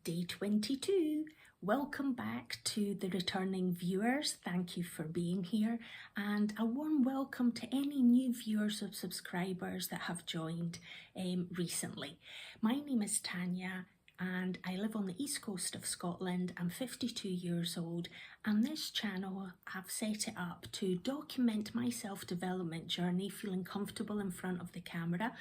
Day 22. Welcome back to the returning viewers. Thank you for being here, and a warm welcome to any new viewers or subscribers that have joined recently. My name is Tanya and I live on the east coast of Scotland. I'm 52 years old, and this channel, I've set it up to document my self-development journey, feeling comfortable in front of the camera,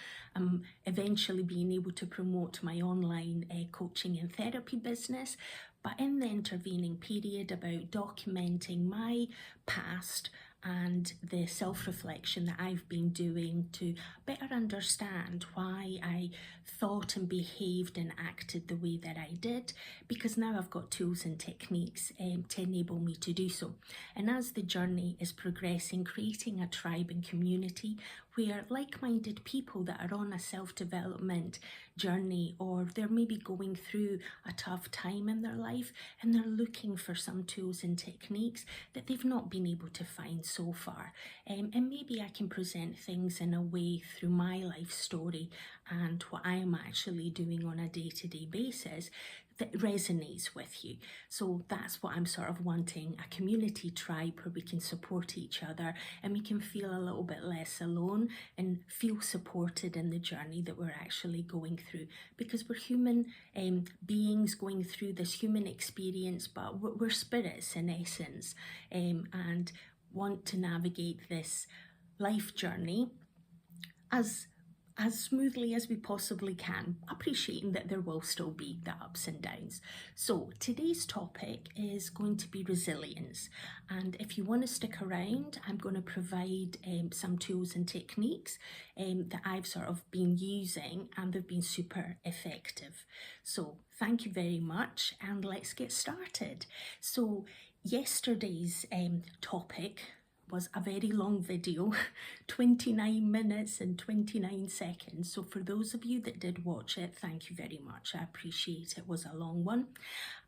eventually being able to promote my online coaching and therapy business, but in the intervening period about documenting my past and the self-reflection that I've been doing to better understand why I thought and behaved and acted the way that I did, because now I've got tools and techniques to enable me to do so. And as the journey is progressing, creating a tribe and community where like-minded people that are on a self-development journey, or they're maybe going through a tough time in their life and they're looking for some tools and techniques that they've not been able to find so far. And maybe I can present things in a way through my life story and what I am actually doing on a day-to-day basis that resonates with you. So that's what I'm sort of wanting, a community tribe where we can support each other and we can feel a little bit less alone and feel supported in the journey that we're actually going through, because we're human beings going through this human experience, but we're spirits in essence, and want to navigate this life journey as smoothly as we possibly can, appreciating that there will still be the ups and downs. So today's topic is going to be resilience, and if you want to stick around, I'm going to provide some tools and techniques that I've sort of been using, and they've been super effective. So thank you very much, and let's get started. So yesterday's topic was a very long video, 29 minutes and 29 seconds. So for those of you that did watch it, thank you very much. I appreciate it. It was a long one.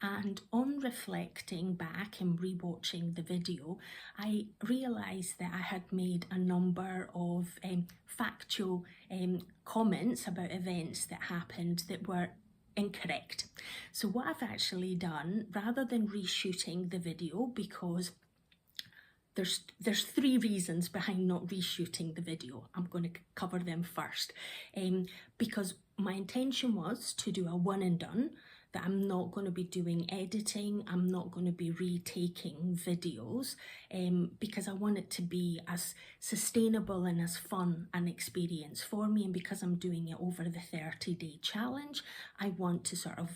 And on reflecting back and rewatching the video, I realised that I had made a number of factual comments about events that happened that were incorrect. So what I've actually done, rather than reshooting the video, because there's three reasons behind not reshooting the video. I'm going to cover them first, because my intention was to do a one and done, that I'm not going to be doing editing, I'm not going to be retaking videos, because I want it to be as sustainable and as fun an experience for me. And because I'm doing it over the 30-day challenge, I want to sort of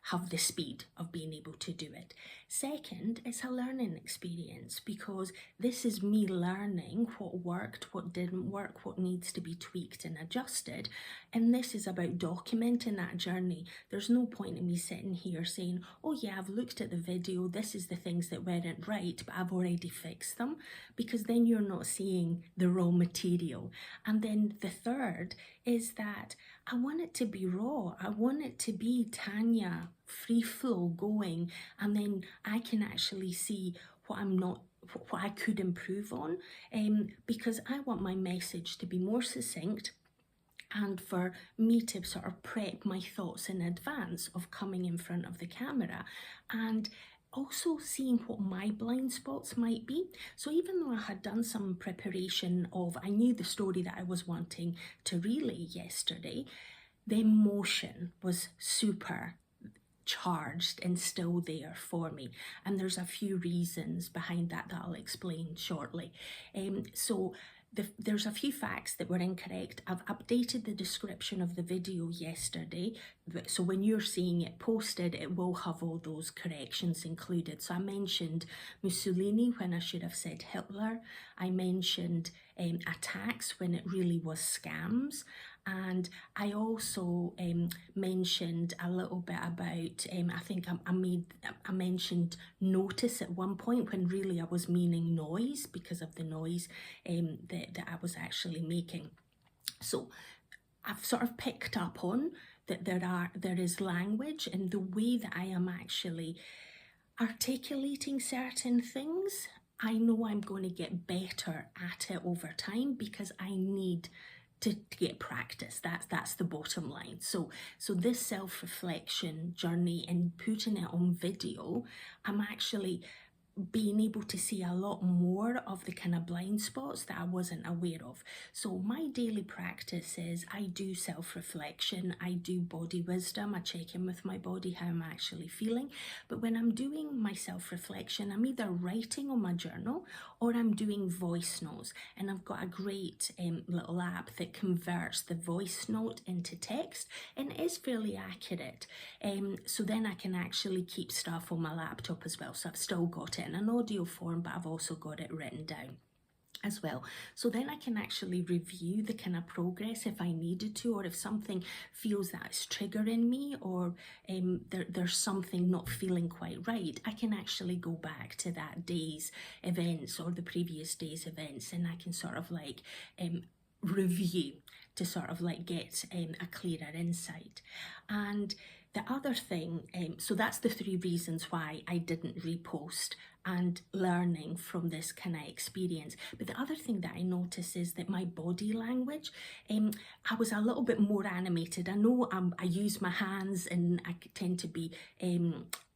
have the speed of being able to do it. Second, it's a learning experience, because this is me learning what worked, what didn't work, what needs to be tweaked and adjusted. And this is about documenting that journey. There's no point in me sitting here saying, oh yeah, I've looked at the video, this is the things that weren't right, but I've already fixed them, because then you're not seeing the raw material. And then the third is that I want it to be raw. I want it to be Tanya, free flow going, and then I can actually see what I could improve on, because I want my message to be more succinct, and for me to sort of prep my thoughts in advance of coming in front of the camera, and also seeing what my blind spots might be. So even though I had done some preparation I knew the story that I was wanting to relay yesterday, the emotion was super charged and still there for me, and there's a few reasons behind that I'll explain shortly. There's a few facts that were incorrect. I've updated the description of the video yesterday, so when you're seeing it posted, it will have all those corrections included. So I mentioned Mussolini when I should have said Hitler. I mentioned attacks when it really was scams. And I also mentioned a little bit about, I think I mentioned notice at one point, when really I was meaning noise, because of the noise that I was actually making. So I've sort of picked up on that there is language and the way that I am actually articulating certain things. I know I'm going to get better at it over time, because I need to get practice. That's the bottom line. So this self-reflection journey and putting it on video, I'm actually being able to see a lot more of the kind of blind spots that I wasn't aware of. So my daily practice is I do self-reflection, I do body wisdom, I check in with my body, how I'm actually feeling. But when I'm doing my self-reflection, I'm either writing on my journal or I'm doing voice notes. And I've got a great little app that converts the voice note into text, and it is fairly accurate. So then I can actually keep stuff on my laptop as well. So I've still got it in an audio form, but I've also got it written down as well. So then I can actually review the kind of progress if I needed to, or if something feels that it's triggering me, or there's something not feeling quite right, I can actually go back to that day's events or the previous day's events, and I can sort of like review to sort of like get a clearer insight. And the other thing, so that's the 3 reasons why I didn't repost, and learning from this kind of experience. But the other thing that I noticed is that my body language, I was a little bit more animated. I know I use my hands, and I tend to be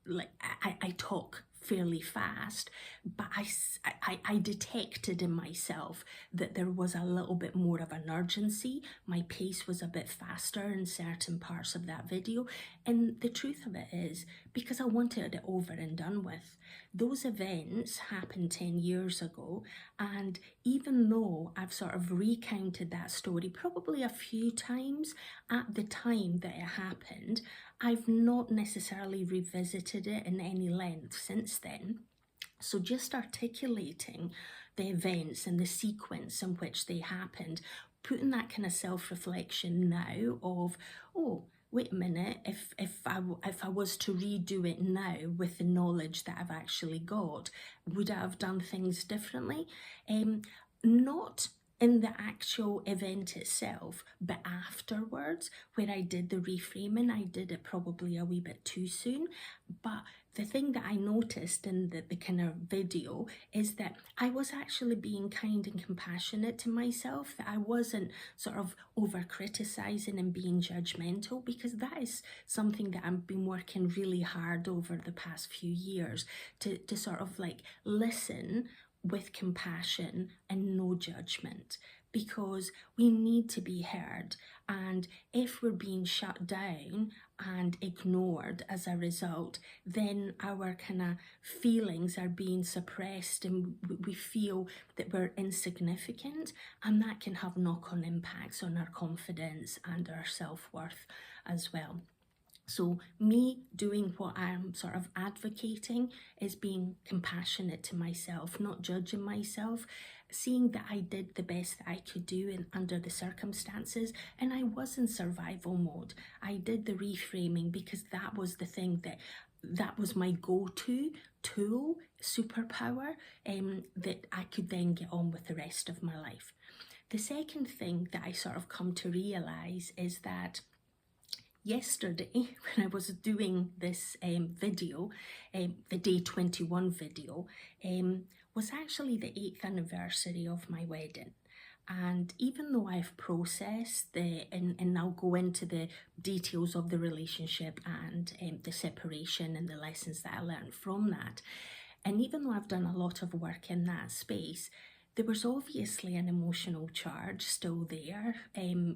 like I talk fairly fast, but I detected in myself that there was a little bit more of an urgency. My pace was a bit faster in certain parts of that video. And the truth of it is, because I wanted it over and done with. Those events happened 10 years ago, and even though I've sort of recounted that story probably a few times at the time that it happened, I've not necessarily revisited it in any length since then. So just articulating the events and the sequence in which they happened, putting that kind of self-reflection now of, oh, wait a minute, if I was to redo it now with the knowledge that I've actually got, would I have done things differently? Not in the actual event itself, but afterwards, where I did the reframing, I did it probably a wee bit too soon. But the thing that I noticed in the kind of video is that I was actually being kind and compassionate to myself, that I wasn't sort of over criticizing and being judgmental, because that is something that I've been working really hard over the past few years to sort of like listen with compassion and no judgment, because we need to be heard. And if we're being shut down and ignored as a result, then our kind of feelings are being suppressed, and we feel that we're insignificant, and that can have knock-on impacts on our confidence and our self-worth as well. So me doing what I'm sort of advocating is being compassionate to myself, not judging myself, seeing that I did the best that I could do under the circumstances, and I was in survival mode. I did the reframing because that was the thing that was my go-to tool, superpower, that I could then get on with the rest of my life. The second thing that I sort of come to realize is that yesterday, when I was doing this video, the day 21 video, was actually the 8th anniversary of my wedding. And even though I've processed and I'll go into the details of the relationship and the separation and the lessons that I learned from that, and even though I've done a lot of work in that space, there was obviously an emotional charge still there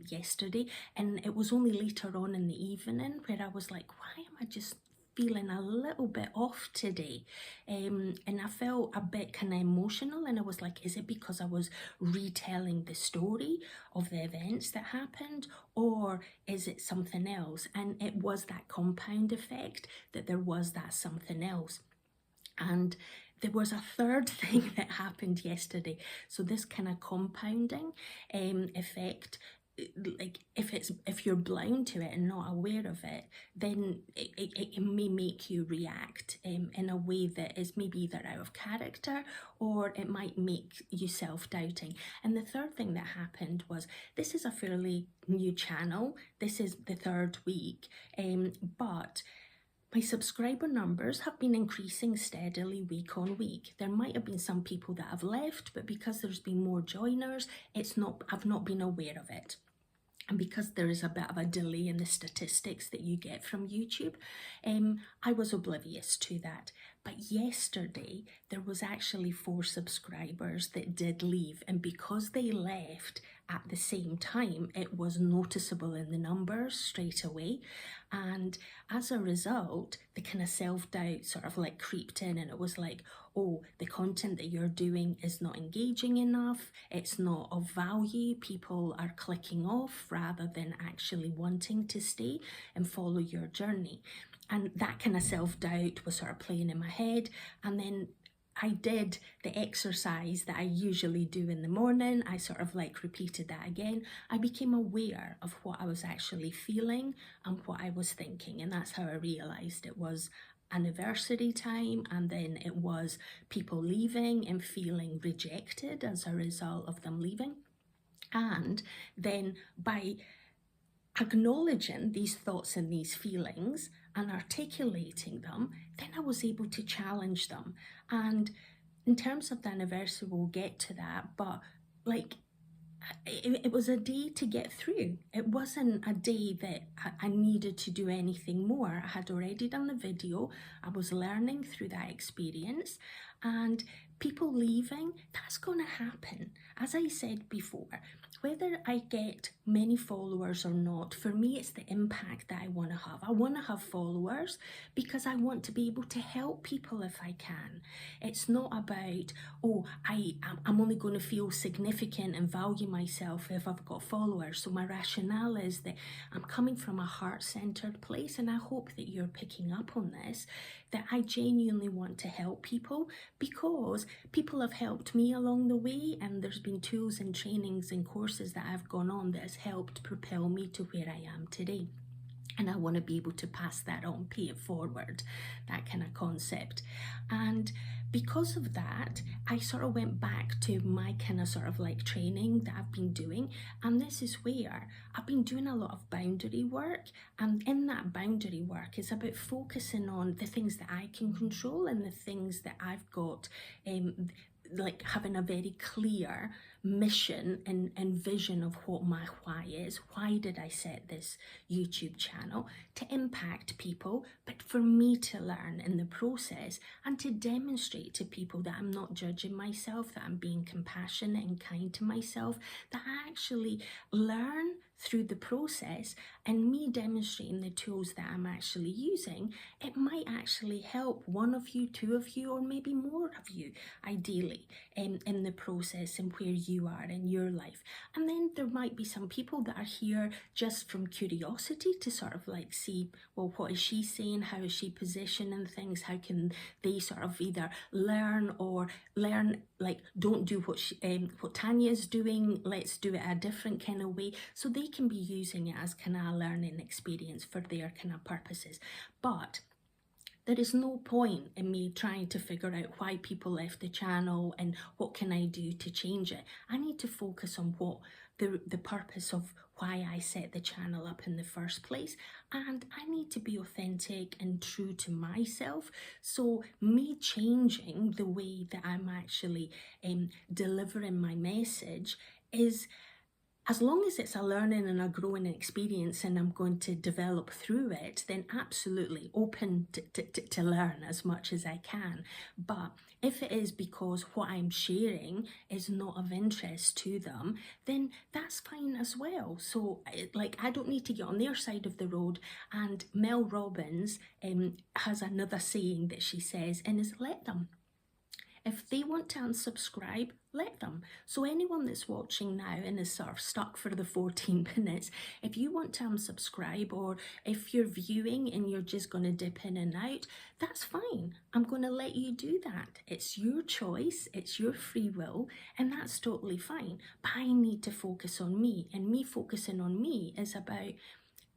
yesterday, and it was only later on in the evening where I was like, why am I just feeling a little bit off today? And I felt a bit kind of emotional, and I was like, is it because I was retelling the story of the events that happened, or is it something else? And it was that compound effect, that there was that something else. And there was a third thing that happened yesterday. So this kind of compounding effect, like if you're blind to it and not aware of it, then it may make you react in a way that is maybe either out of character, or it might make you self-doubting. And the third thing that happened was, this is a fairly new channel. This is the 3rd week, but My subscriber numbers have been increasing steadily week on week. There might have been some people that have left, but because there's been more joiners, I've not been aware of it. And because there is a bit of a delay in the statistics that you get from YouTube, I was oblivious to that. But yesterday, there was actually 4 subscribers that did leave. And because they left at the same time, it was noticeable in the numbers straight away. And as a result, the kind of self-doubt sort of like creeped in, and it was like, oh, the content that you're doing is not engaging enough, it's not of value, people are clicking off rather than actually wanting to stay and follow your journey. And that kind of self-doubt was sort of playing in my head. And then I did the exercise that I usually do in the morning. I sort of like repeated that again. I became aware of what I was actually feeling and what I was thinking. And that's how I realized it was anniversary time, and then it was people leaving and feeling rejected as a result of them leaving. And then by acknowledging these thoughts and these feelings and articulating them, then I was able to challenge them. And in terms of the anniversary, we'll get to that, but like it was a day to get through. It wasn't a day that I needed to do anything more. I had already done the video. I was learning through that experience, and people leaving, that's going to happen. As I said before, whether I get many followers or not, for me, it's the impact that I want to have. I want to have followers because I want to be able to help people if I can. It's not about, oh, I'm only going to feel significant and value myself if I've got followers. So my rationale is that I'm coming from a heart-centered place, and I hope that you're picking up on this, that I genuinely want to help people because people have helped me along the way, and there's been tools and trainings and courses that I've gone on that has helped propel me to where I am today. And I want to be able to pass that on, pay it forward, that kind of concept. And because of that, I sort of went back to my kind of sort of like training that I've been doing. And this is where I've been doing a lot of boundary work. And in that boundary work, it's about focusing on the things that I can control and the things that I've got, like having a very clear mission and vision of what my why is. Why did I set this YouTube channel? To impact people, but for me to learn in the process and to demonstrate to people that I'm not judging myself, that I'm being compassionate and kind to myself, that I actually learn through the process, and me demonstrating the tools that I'm actually using, it might actually help one of you, 2 of you, or maybe more of you, ideally, in the process and where you are in your life. And then there might be some people that are here just from curiosity to sort of like see, well, what is she saying? How is she positioning things? How can they sort of either learn like, don't do what Tanya's doing, let's do it a different kind of way. So they can be using it as kind of a learning experience for their kind of purposes. But there is no point in me trying to figure out why people left the channel and what can I do to change it. I need to focus on what the purpose of why I set the channel up in the first place, and I need to be authentic and true to myself. So me changing the way that I'm actually delivering my message is, as long as it's a learning and a growing experience and I'm going to develop through it, then absolutely open to learn as much as I can. But if it is because what I'm sharing is not of interest to them, then that's fine as well. So like, I don't need to get on their side of the road. And Mel Robbins has another saying that she says, and is let them. If they want to unsubscribe, let them. So anyone that's watching now and is sort of stuck for the 14 minutes, if you want to unsubscribe, or if you're viewing and you're just going to dip in and out, that's fine. I'm going to let you do that. It's your choice, it's your free will, and that's totally fine. But I need to focus on me, and me focusing on me is about,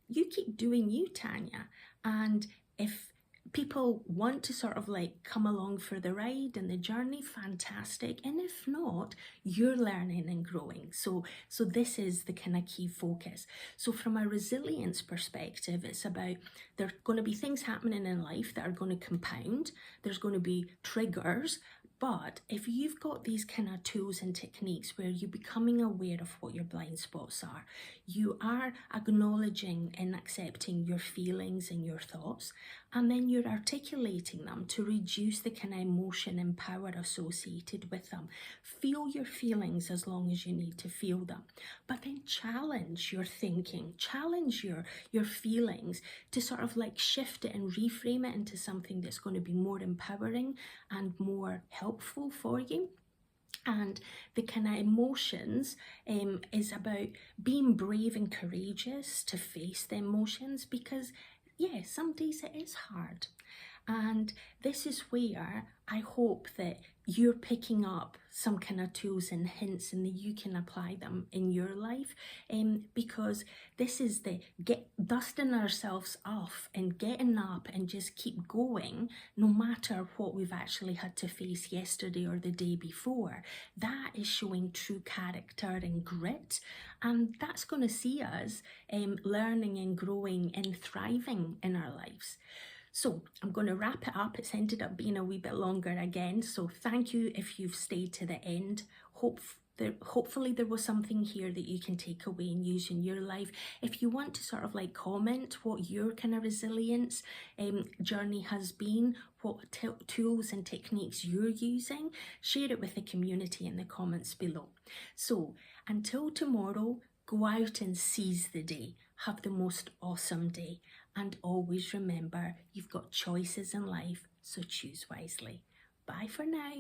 you keep doing you, Tanya. And if people want to sort of like come along for the ride and the journey, fantastic. And if not, you're learning and growing. So this is the kind of key focus. So from a resilience perspective, it's about there are going to be things happening in life that are going to compound. There's going to be triggers. But if you've got these kind of tools and techniques where you're becoming aware of what your blind spots are, you are acknowledging and accepting your feelings and your thoughts, and then you're articulating them to reduce the kind of emotion and power associated with them. Feel your feelings as long as you need to feel them, but then challenge your thinking, challenge your feelings to sort of like shift it and reframe it into something that's going to be more empowering and more helpful for you. And the kind of emotions is about being brave and courageous to face the emotions, because yeah, some days it is hard. And this is where I hope that you're picking up some kind of tools and hints and that you can apply them in your life, because this is the dusting ourselves off and getting up and just keep going no matter what we've actually had to face yesterday or the day before. That is showing true character and grit, and that's going to see us learning and growing and thriving in our lives. So I'm going to wrap it up. It's ended up being a wee bit longer again. So thank you if you've stayed to the end. Hopefully there was something here that you can take away and use in your life. If you want to sort of like comment what your kind of resilience journey has been, what tools and techniques you're using, share it with the community in the comments below. So until tomorrow, go out and seize the day. Have the most awesome day. And always remember, you've got choices in life, so choose wisely. Bye for now.